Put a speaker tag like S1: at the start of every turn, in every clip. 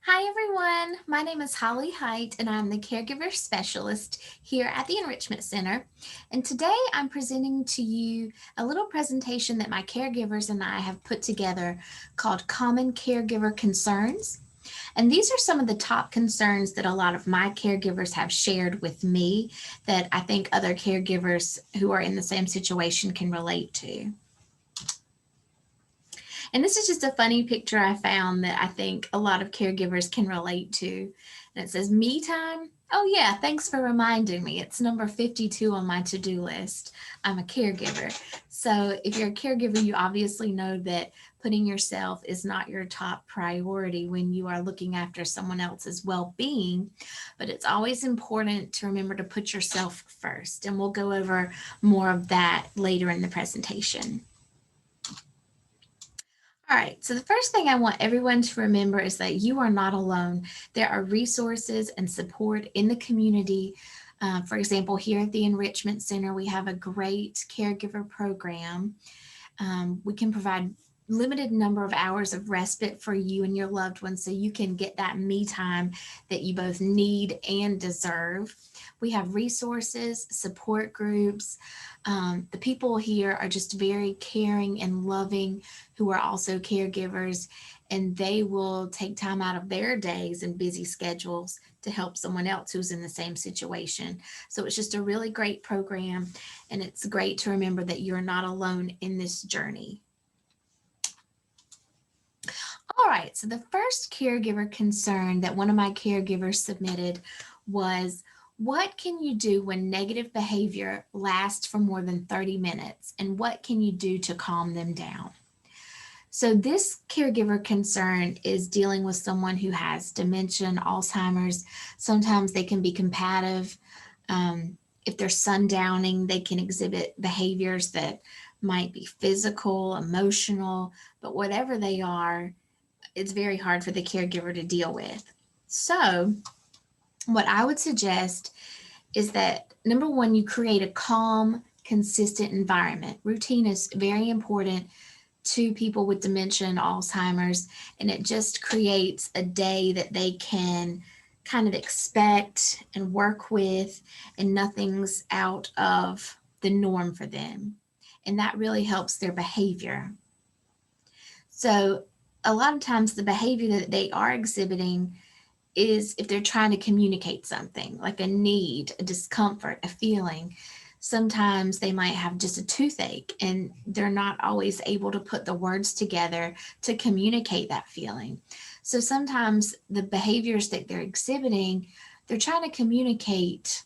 S1: Hi everyone, my name is Holly Hight and I'm the Caregiver Specialist here at the Enrichment Center. And today I'm presenting to you a little presentation that my caregivers and I have put together called Common Caregiver Concerns. And these are some of the top concerns that a lot of my caregivers have shared with me that I think other caregivers who are in the same situation can relate to. And this is just a funny picture I found that I think a lot of caregivers can relate to. And it says, "Me time? Oh, yeah, thanks for reminding me. It's number 52 on my to do list. I'm a caregiver." So, if you're a caregiver, you obviously know that putting yourself is not your top priority when you are looking after someone else's well being. But it's always important to remember to put yourself first. And we'll go over more of that later in the presentation. All right, so the first thing I want everyone to remember is that you are not alone. There are resources and support in the community. For example, here at the Enrichment Center, we have a great caregiver program. We can provide limited number of hours of respite for you and your loved ones so you can get that me time that you both need and deserve. We have resources, support groups. The people here are just very caring and loving, who are also caregivers, and they will take time out of their days and busy schedules to help someone else who's in the same situation. So it's just a really great program, and it's great to remember that you're not alone in this journey. All right, so the first caregiver concern that one of my caregivers submitted was, what can you do when negative behavior lasts for more than 30 minutes? And what can you do to calm them down? So, this caregiver concern is dealing with someone who has dementia, Alzheimer's. Sometimes they can be combative. If they're sundowning, they can exhibit behaviors that might be physical, emotional, but whatever they are, it's very hard for the caregiver to deal with. So, what I would suggest is that number one, you create a calm, consistent environment. Routine is very important to people with dementia and Alzheimer's, and it just creates a day that they can kind of expect and work with, and nothing's out of the norm for them. And that really helps their behavior. So, a lot of times, the behavior that they are exhibiting is if they're trying to communicate something like a need, a discomfort, a feeling. Sometimes they might have just a toothache and they're not always able to put the words together to communicate that feeling. So sometimes the behaviors that they're exhibiting, they're trying to communicate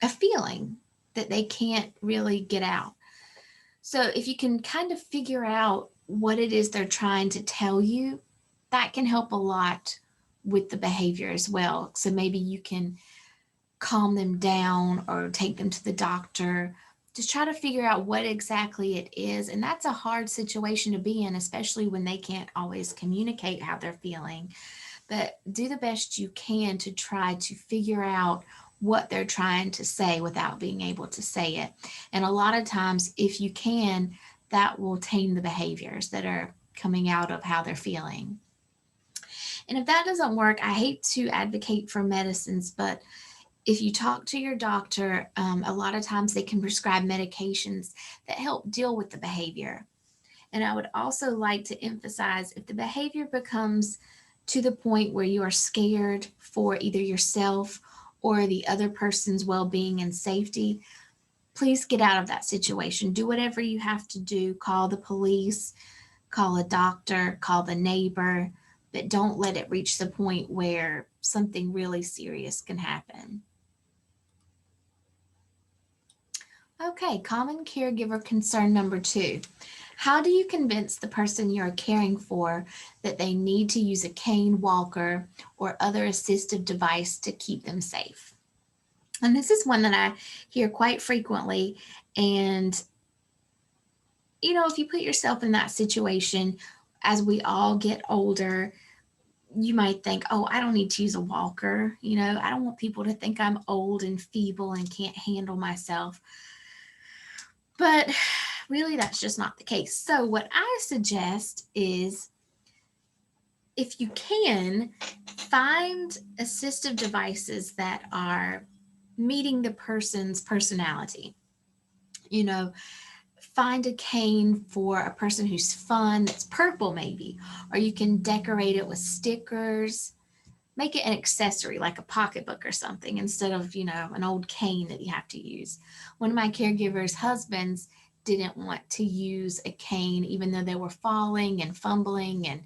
S1: a feeling that they can't really get out. So if you can kind of figure out what it is they're trying to tell you, that can help a lot with the behavior as well. So maybe you can calm them down or take them to the doctor. Just try to figure out what exactly it is. And that's a hard situation to be in, especially when they can't always communicate how they're feeling. But do the best you can to try to figure out what they're trying to say without being able to say it. And a lot of times, if you can, that will tame the behaviors that are coming out of how they're feeling. And if that doesn't work, I hate to advocate for medicines, but if you talk to your doctor, a lot of times they can prescribe medications that help deal with the behavior. And I would also like to emphasize, if the behavior becomes to the point where you are scared for either yourself or the other person's well being and safety, please get out of that situation. Do whatever you have to do. Call the police, call a doctor, call the neighbor, but don't let it reach the point where something really serious can happen. Okay, common caregiver concern number 2. How do you convince the person you're caring for that they need to use a cane, walker, or other assistive device to keep them safe? And this is one that I hear quite frequently. And, if you put yourself in that situation, as we all get older, you might think, oh, I don't need to use a walker. I don't want people to think I'm old and feeble and can't handle myself. But really, that's just not the case. So, what I suggest is if you can, find assistive devices that are meeting the person's personality. You know, find a cane for a person who's fun, that's purple maybe, or you can decorate it with stickers. Make it an accessory like a pocketbook or something instead of, an old cane that you have to use. One of my caregivers' husbands didn't want to use a cane even though they were falling and fumbling, and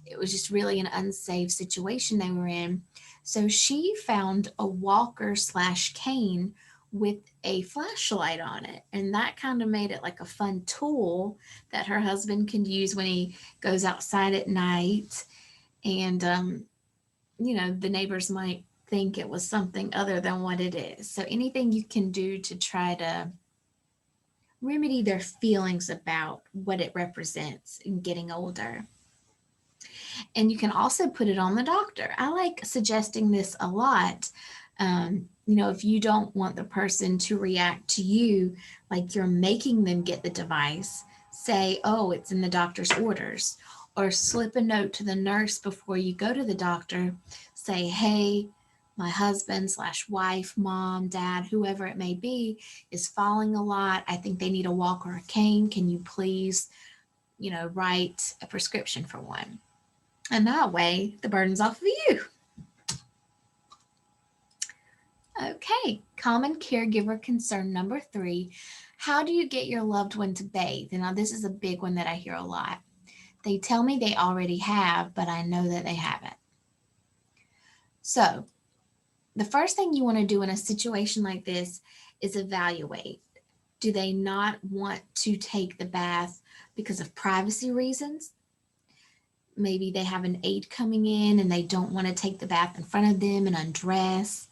S1: it was just really an unsafe situation they were in. So she found a walker slash cane with a flashlight on it. And that kind of made it like a fun tool that her husband can use when he goes outside at night. And, the neighbors might think it was something other than what it is. So anything you can do to try to remedy their feelings about what it represents in getting older. And you can also put it on the doctor. I like suggesting this a lot. If you don't want the person to react to you like you're making them get the device, say, oh, it's in the doctor's orders, or slip a note to the nurse before you go to the doctor. Say, hey, my husband slash wife, mom, dad, whoever it may be, is falling a lot. I think they need a walker or a cane. Can you please, write a prescription for one? And that way, the burden's off of you. Okay, common caregiver concern number 3. How do you get your loved one to bathe? And now this is a big one that I hear a lot. They tell me they already have, but I know that they haven't. So the first thing you want to do in a situation like this is evaluate. Do they not want to take the bath because of privacy reasons? Maybe they have an aide coming in and they don't want to take the bath in front of them and undress.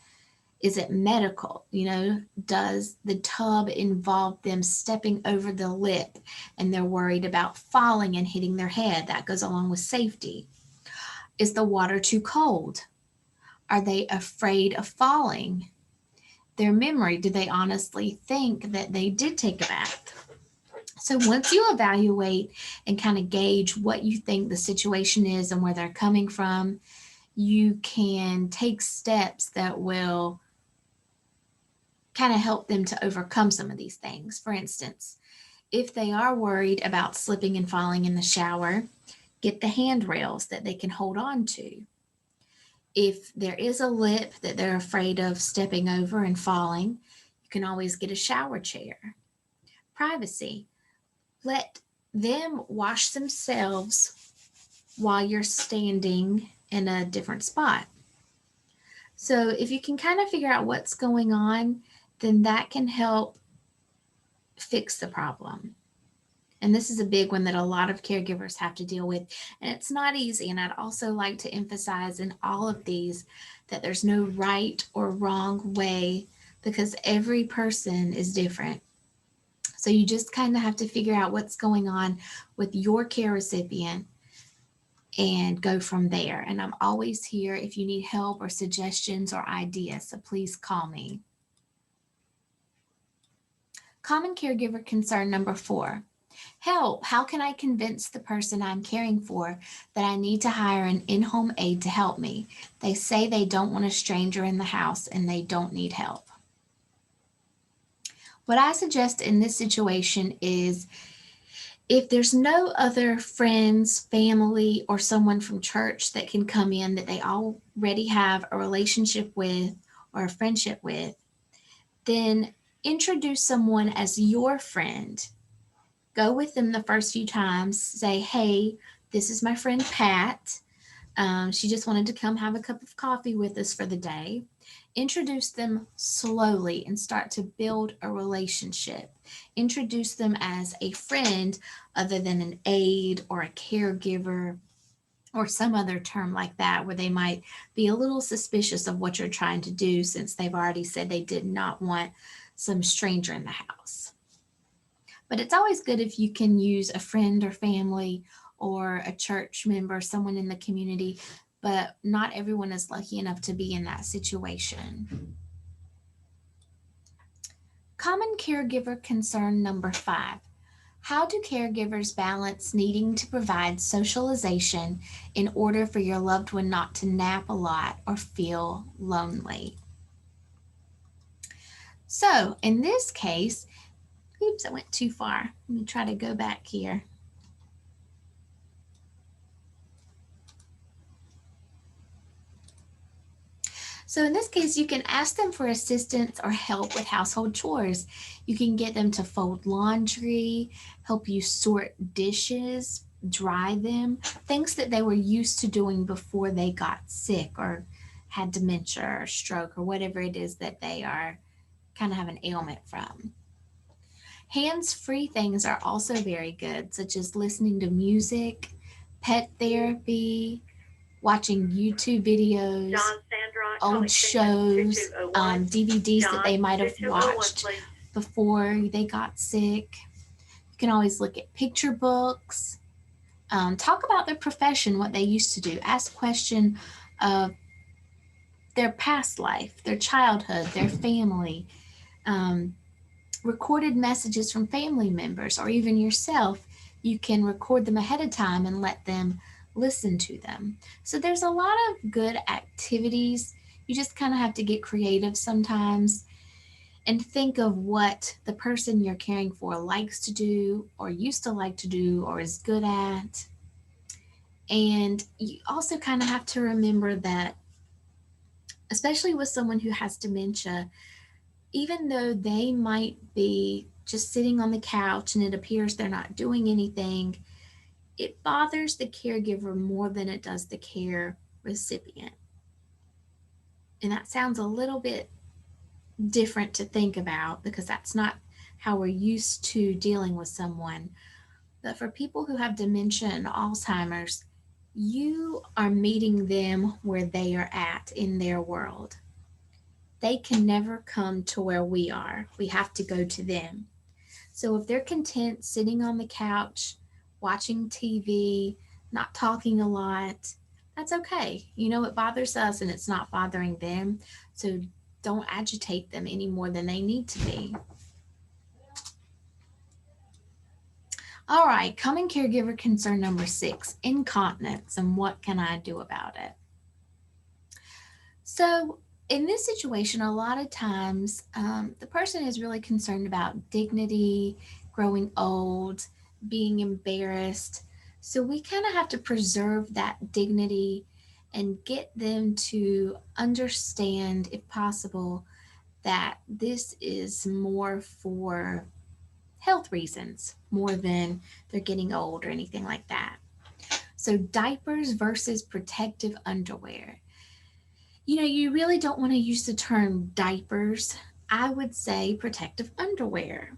S1: Is it medical? Does the tub involve them stepping over the lip and they're worried about falling and hitting their head? That goes along with safety. Is the water too cold? Are they afraid of falling? Their memory, do they honestly think that they did take a bath? So once you evaluate and kind of gauge what you think the situation is and where they're coming from, you can take steps that will kind of help them to overcome some of these things. For instance, if they are worried about slipping and falling in the shower, get the handrails that they can hold on to. If there is a lip that they're afraid of stepping over and falling, you can always get a shower chair. Privacy. Let them wash themselves while you're standing in a different spot. So if you can kind of figure out what's going on, then that can help fix the problem. And this is a big one that a lot of caregivers have to deal with. And it's not easy. And I'd also like to emphasize in all of these that there's no right or wrong way because every person is different. So you just kind of have to figure out what's going on with your care recipient and go from there. And I'm always here if you need help or suggestions or ideas. So please call me. Common caregiver concern number 4. Help. How can I convince the person I'm caring for that I need to hire an in-home aide to help me? They say they don't want a stranger in the house and they don't need help. What I suggest in this situation is if there's no other friends, family, or someone from church that can come in that they already have a relationship with or a friendship with, then introduce someone as your friend. Go with them the first few times. Say, hey, this is my friend Pat. She just wanted to come have a cup of coffee with us for the day. Introduce them slowly and start to build a relationship. Introduce them as a friend other than an aide or a caregiver or some other term like that where they might be a little suspicious of what you're trying to do since they've already said they did not want some stranger in the house. But it's always good if you can use a friend or family or a church member, someone in the community, but not everyone is lucky enough to be in that situation. Common caregiver concern number 5. How do caregivers balance needing to provide socialization in order for your loved one not to nap a lot or feel lonely? So in this case, oops, I went too far. Let me try to go back here. So in this case, you can ask them for assistance or help with household chores. You can get them to fold laundry, help you sort dishes, dry them, things that they were used to doing before they got sick or had dementia or stroke or whatever it is that they are kind of have an ailment from. Hands-free things are also very good, such as listening to music, pet therapy, watching YouTube videos, old shows, DVDs that they might have watched before they got sick. You can always look at picture books. Talk about their profession, what they used to do. Ask question of their past life, their childhood, their family. Um, Recorded messages from family members or even yourself, you can record them ahead of time and let them listen to them. So there's a lot of good activities. You just kind of have to get creative sometimes and think of what the person you're caring for likes to do or used to like to do or is good at. And you also kind of have to remember that, especially with someone who has dementia, even though they might be just sitting on the couch and it appears they're not doing anything, it bothers the caregiver more than it does the care recipient. And that sounds a little bit different to think about because that's not how we're used to dealing with someone. But for people who have dementia and Alzheimer's, you are meeting them where they are at in their world. They can never come to where we are. We have to go to them. So if they're content sitting on the couch, watching TV, not talking a lot, that's okay. You know, it bothers us and it's not bothering them. So don't agitate them any more than they need to be. All right, common caregiver concern number 6, incontinence, and what can I do about it? So in this situation, a lot of times the person is really concerned about dignity, growing old, being embarrassed. So we kind of have to preserve that dignity and get them to understand, if possible, that this is more for health reasons more than they're getting old or anything like that. So, diapers versus protective underwear. You know, you really don't want to use the term diapers. I would say protective underwear.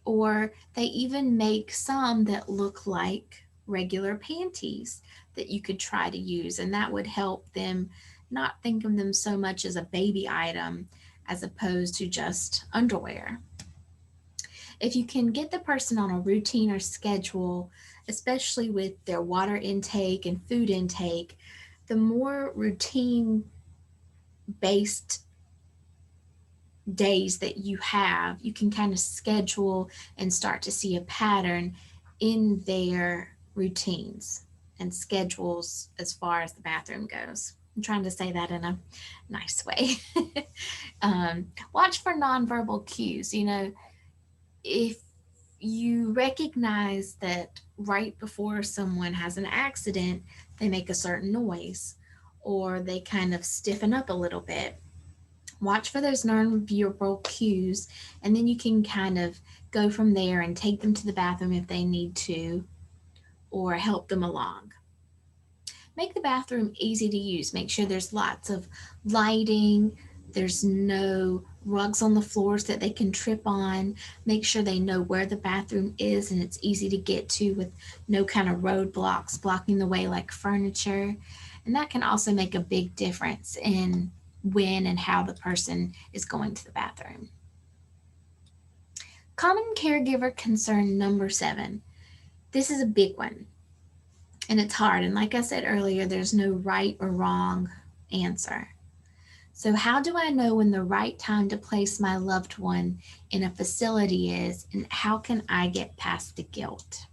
S1: Or they even make some that look like regular panties that you could try to use, and that would help them not think of them so much as a baby item as opposed to just underwear. If you can get the person on a routine or schedule, especially with their water intake and food intake, the more routine based days that you have, you can kind of schedule and start to see a pattern in their routines and schedules as far as the bathroom goes. I'm trying to say that in a nice way. Watch for nonverbal cues. You know, if you recognize that right before someone has an accident, they make a certain noise or they kind of stiffen up a little bit. Watch for those nonverbal cues, and then you can kind of go from there and take them to the bathroom if they need to or help them along. Make the bathroom easy to use. Make sure there's lots of lighting, there's no rugs on the floors that they can trip on. Make sure they know where the bathroom is and it's easy to get to with no kind of roadblocks blocking the way like furniture. And that can also make a big difference in when and how the person is going to the bathroom. Common caregiver concern number 7. This is a big one and it's hard. And like I said earlier, there's no right or wrong answer. So, how do I know when the right time to place my loved one in a facility is, and how can I get past the guilt?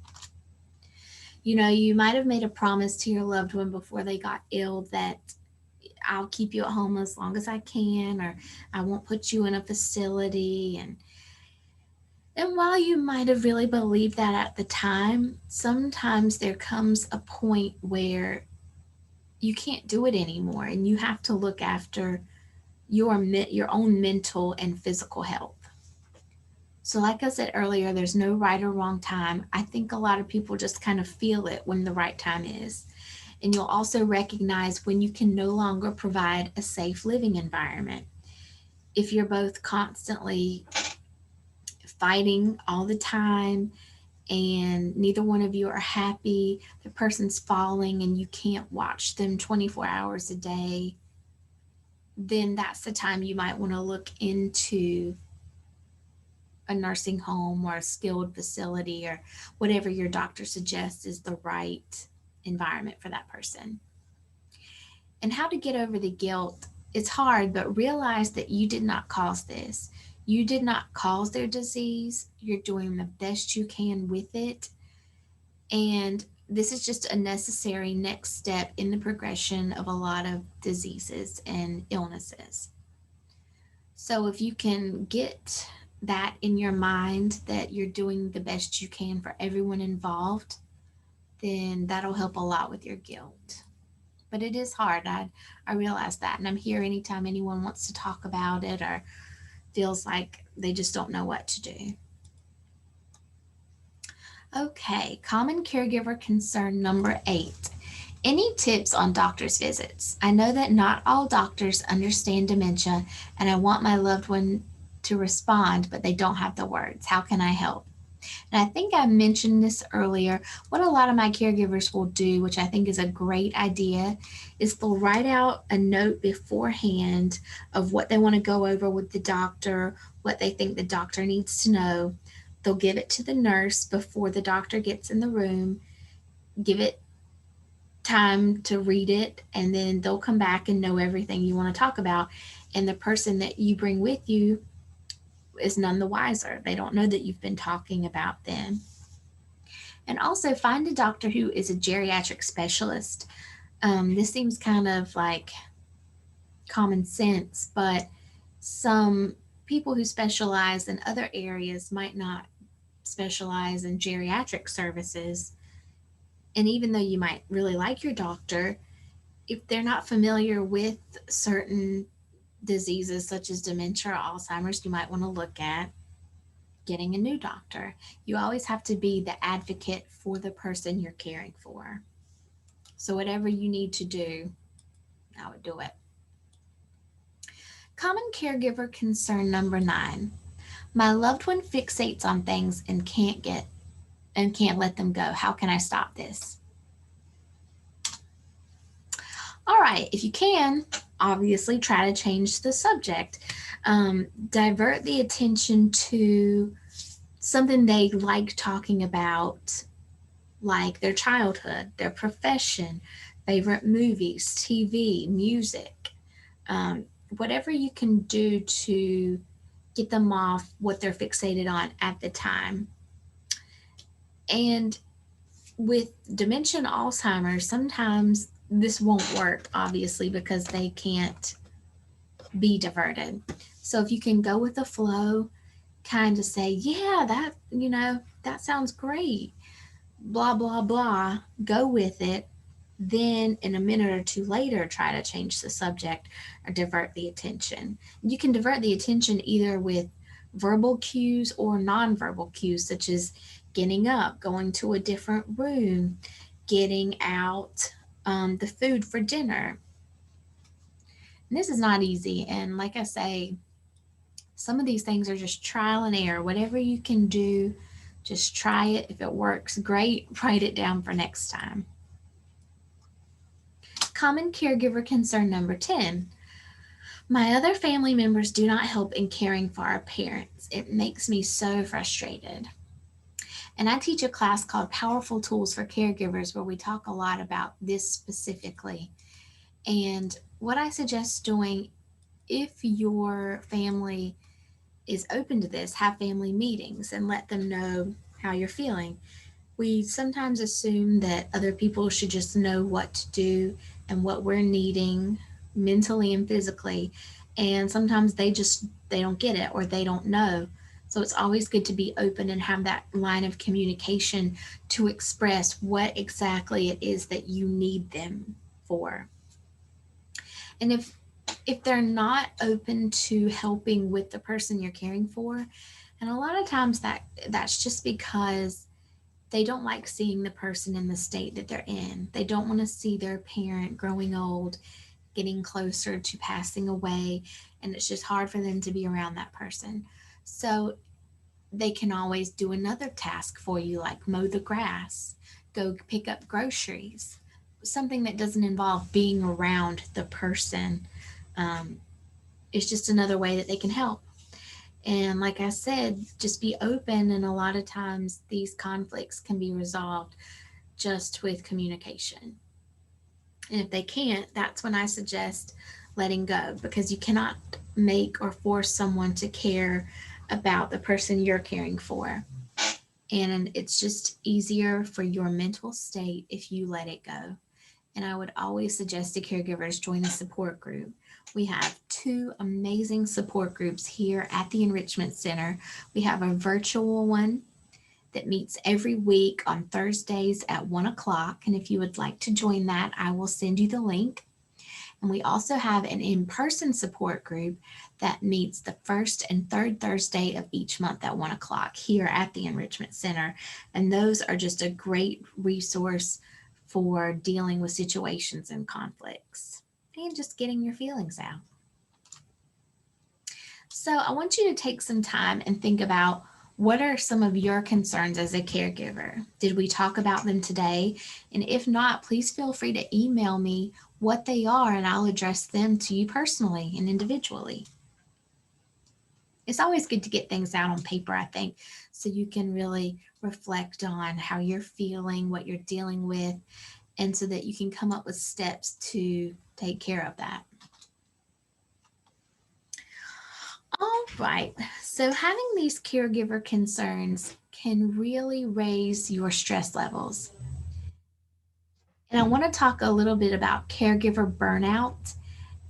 S1: You might have made a promise to your loved one before they got ill that I'll keep you at home as long as I can, or I won't put you in a facility. And while you might have really believed that at the time, sometimes there comes a point where you can't do it anymore and you have to look after your own mental and physical health. So like I said earlier, there's no right or wrong time. I think a lot of people just kind of feel it when the right time is. And you'll also recognize when you can no longer provide a safe living environment. If you're both constantly fighting all the time and neither one of you are happy, the person's falling and you can't watch them 24 hours a day, then that's the time you might want to look into a nursing home or a skilled facility or whatever your doctor suggests is the right environment for that person. And how to get over the guilt, it's hard, but realize that you did not cause this. You did not cause their disease. You're doing the best you can with it. And this is just a necessary next step in the progression of a lot of diseases and illnesses. So if you can get that in your mind that you're doing the best you can for everyone involved, then that'll help a lot with your guilt. But it is hard. I realize that. And I'm here anytime anyone wants to talk about it or feels like they just don't know what to do. Okay, common caregiver concern number 8. Any tips on doctor's visits? I know that not all doctors understand dementia, and I want my loved one to respond, but they don't have the words. How can I help? And I think I mentioned this earlier. What a lot of my caregivers will do, which I think is a great idea, is they'll write out a note beforehand of what they want to go over with the doctor, what they think the doctor needs to know. They'll give it to the nurse before the doctor gets in the room, give it time to read it, and then they'll come back and know everything you want to talk about. And the person that you bring with you is none the wiser. They don't know that you've been talking about them. And also find a doctor who is a geriatric specialist. This seems kind of like common sense, but some people who specialize in other areas might not specialize in geriatric services. And even though you might really like your doctor, if they're not familiar with certain diseases such as dementia or Alzheimer's, you might want to look at getting a new doctor. You always have to be the advocate for the person you're caring for. So, whatever you need to do, I would do it. Common caregiver concern number 9. My loved one fixates on things and can't let them go. How can I stop this? All right, if you can, obviously try to change the subject. Divert the attention to something they like talking about, like their childhood, their profession, favorite movies, TV, music, whatever you can do to get them off what they're fixated on at the time. And with dementia and Alzheimer's, sometimes this won't work, obviously, because they can't be diverted. So if you can go with the flow, kind of say, yeah, that sounds great, blah, blah, blah, go with it. Then in a minute or two later, try to change the subject or divert the attention. You can divert the attention either with verbal cues or nonverbal cues, such as getting up, going to a different room, getting out the food for dinner. And this is not easy. And like I say, some of these things are just trial and error. Whatever you can do, just try it. If it works, great. Write it down for next time. Common caregiver concern number 10. My other family members do not help in caring for our parents. It makes me so frustrated. And I teach a class called Powerful Tools for Caregivers where we talk a lot about this specifically. And what I suggest doing if your family is open to this, have family meetings and let them know how you're feeling. We sometimes assume that other people should just know what to do and what we're needing mentally and physically, and sometimes they don't get it or they don't know. So it's always good to be open and have that line of communication to express what exactly it is that you need them for. And if they're not open to helping with the person you're caring for, and a lot of times that's just because they don't like seeing the person in the state that they're in. They don't want to see their parent growing old, getting closer to passing away, and it's just hard for them to be around that person. So they can always do another task for you, like mow the grass, go pick up groceries, something that doesn't involve being around the person. Um, it's just another way that they can help. And like I said, just be open, and a lot of times these conflicts can be resolved just with communication. And if they can't, that's when I suggest letting go, because you cannot make or force someone to care about the person you're caring for. And it's just easier for your mental state if you let it go. And I would always suggest to caregivers join a support group. We have two amazing support groups here at the Enrichment Center. We have a virtual one that meets every week on Thursdays at 1 o'clock. And if you would like to join that, I will send you the link. And we also have an in person support group that meets the first and third Thursday of each month at 1 o'clock here at the Enrichment Center. And those are just a great resource for dealing with situations and conflicts and just getting your feelings out. So I want you to take some time and think about, what are some of your concerns as a caregiver? Did we talk about them today? And if not, please feel free to email me what they are and I'll address them to you personally and individually. It's always good to get things out on paper, I think, so you can really reflect on how you're feeling, what you're dealing with, and so that you can come up with steps to take care of that. All right, so having these caregiver concerns can really raise your stress levels. And I want to talk a little bit about caregiver burnout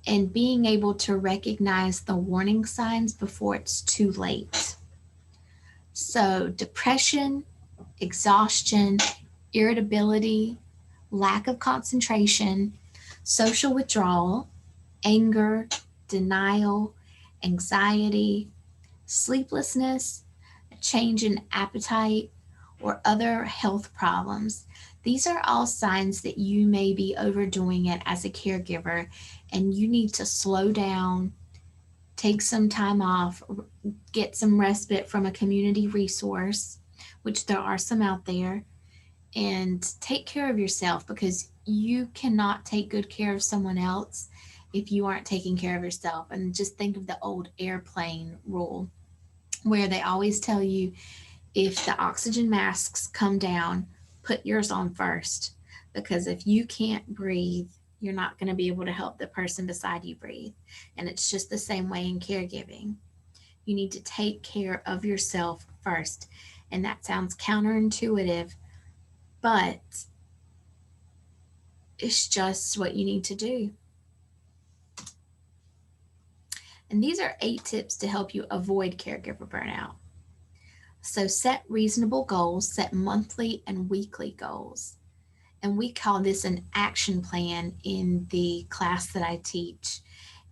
S1: and being able to recognize the warning signs before it's too late. So, depression, exhaustion, irritability, lack of concentration, social withdrawal, anger, denial, anxiety, sleeplessness, a change in appetite, or other health problems. These are all signs that you may be overdoing it as a caregiver, and you need to slow down, take some time off, get some respite from a community resource, which there are some out there, and take care of yourself, because you cannot take good care of someone else if you aren't taking care of yourself. And just think of the old airplane rule, where they always tell you, if the oxygen masks come down, put yours on first, because if you can't breathe, you're not going to be able to help the person beside you breathe. And it's just the same way in caregiving. You need to take care of yourself first. And that sounds counterintuitive, but it's just what you need to do. And these are 8 tips to help you avoid caregiver burnout. So set reasonable goals, set monthly and weekly goals. And we call this an action plan in the class that I teach.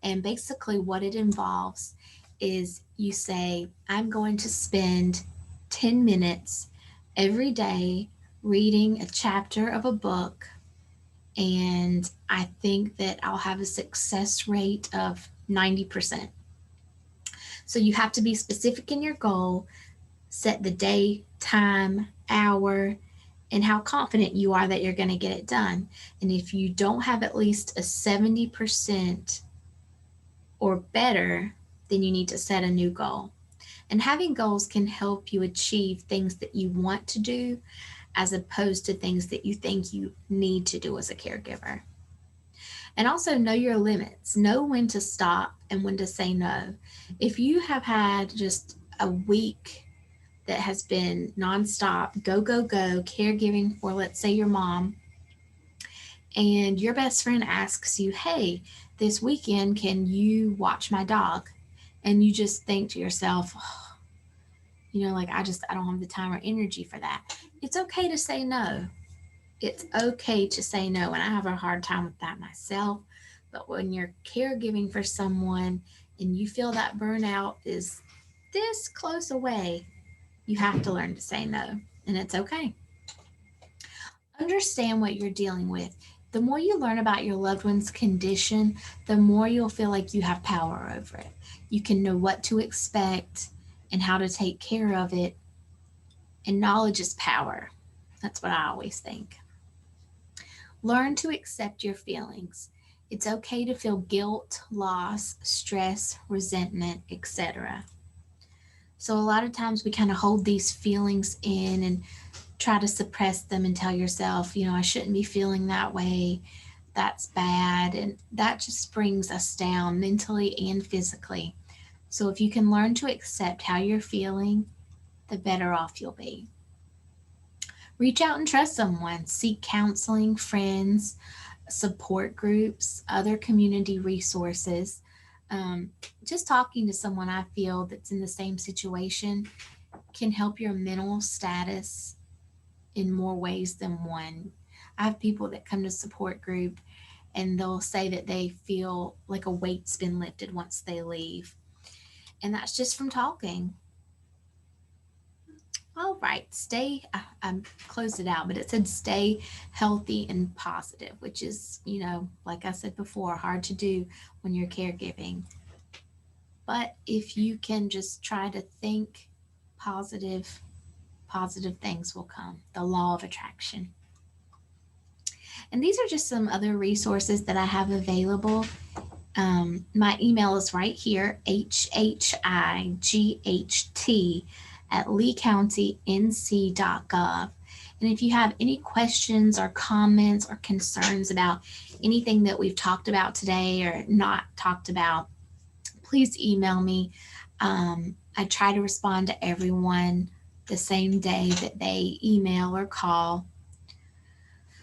S1: And basically, what it involves is you say, I'm going to spend 10 minutes every day reading a chapter of a book, and I think that I'll have a success rate of 90%. So you have to be specific in your goal, set the day, time, hour, and how confident you are that you're going to get it done. And if you don't have at least a 70% or better, then you need to set a new goal. And having goals can help you achieve things that you want to do, as opposed to things that you think you need to do as a caregiver. And also know your limits. Know when to stop and when to say no. If you have had just a week that has been nonstop, go, go, go, caregiving for, let's say, your mom, and your best friend asks you, hey, this weekend, can you watch my dog? And you just think to yourself, oh, like I don't have the time or energy for that. It's okay to say no. It's okay to say no. And I have a hard time with that myself. But when you're caregiving for someone and you feel that burnout is this close away, you have to learn to say no. And it's okay. Understand what you're dealing with. The more you learn about your loved one's condition, the more you'll feel like you have power over it. You can know what to expect and how to take care of it. And knowledge is power. That's what I always think. Learn to accept your feelings. It's okay to feel guilt, loss, stress, resentment, etc. So, a lot of times we kind of hold these feelings in and try to suppress them and tell yourself, I shouldn't be feeling that way. That's bad. And that just brings us down mentally and physically. So, if you can learn to accept how you're feeling, the better off you'll be. Reach out and trust someone. Seek counseling, friends, support groups, other community resources. Um, just talking to someone I feel that's in the same situation can help your mental status in more ways than one. I have people that come to support group and they'll say that they feel like a weight's been lifted once they leave. And that's just from talking. All right, I closed it out, but it said stay healthy and positive, which is, like I said before, hard to do when you're caregiving. But if you can just try to think positive, positive things will come. The law of attraction. And these are just some other resources that I have available. My email is right here, hight@leecountync.gov. And if you have any questions or comments or concerns about anything that we've talked about today or not talked about, please email me. I try to respond to everyone the same day that they email or call.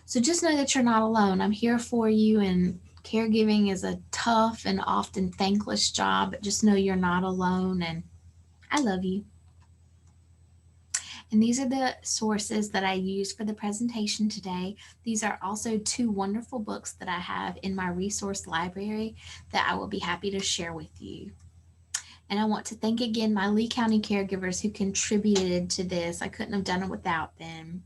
S1: So just know that you're not alone. I'm here for you, and caregiving is a tough and often thankless job, but just know you're not alone, and I love you. And these are the sources that I used for the presentation today. These are also two wonderful books that I have in my resource library that I will be happy to share with you. And I want to thank again my Lee County caregivers who contributed to this. I couldn't have done it without them.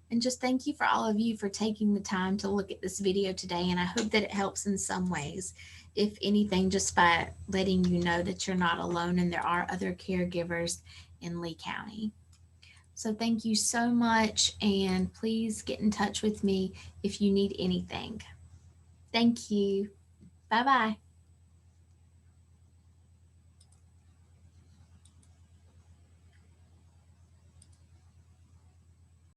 S1: And just thank you for all of you for taking the time to look at this video today. And I hope that it helps in some ways, if anything, just by letting you know that you're not alone and there are other caregivers in Lee County. So thank you so much. And please get in touch with me if you need anything. Thank you. Bye-bye.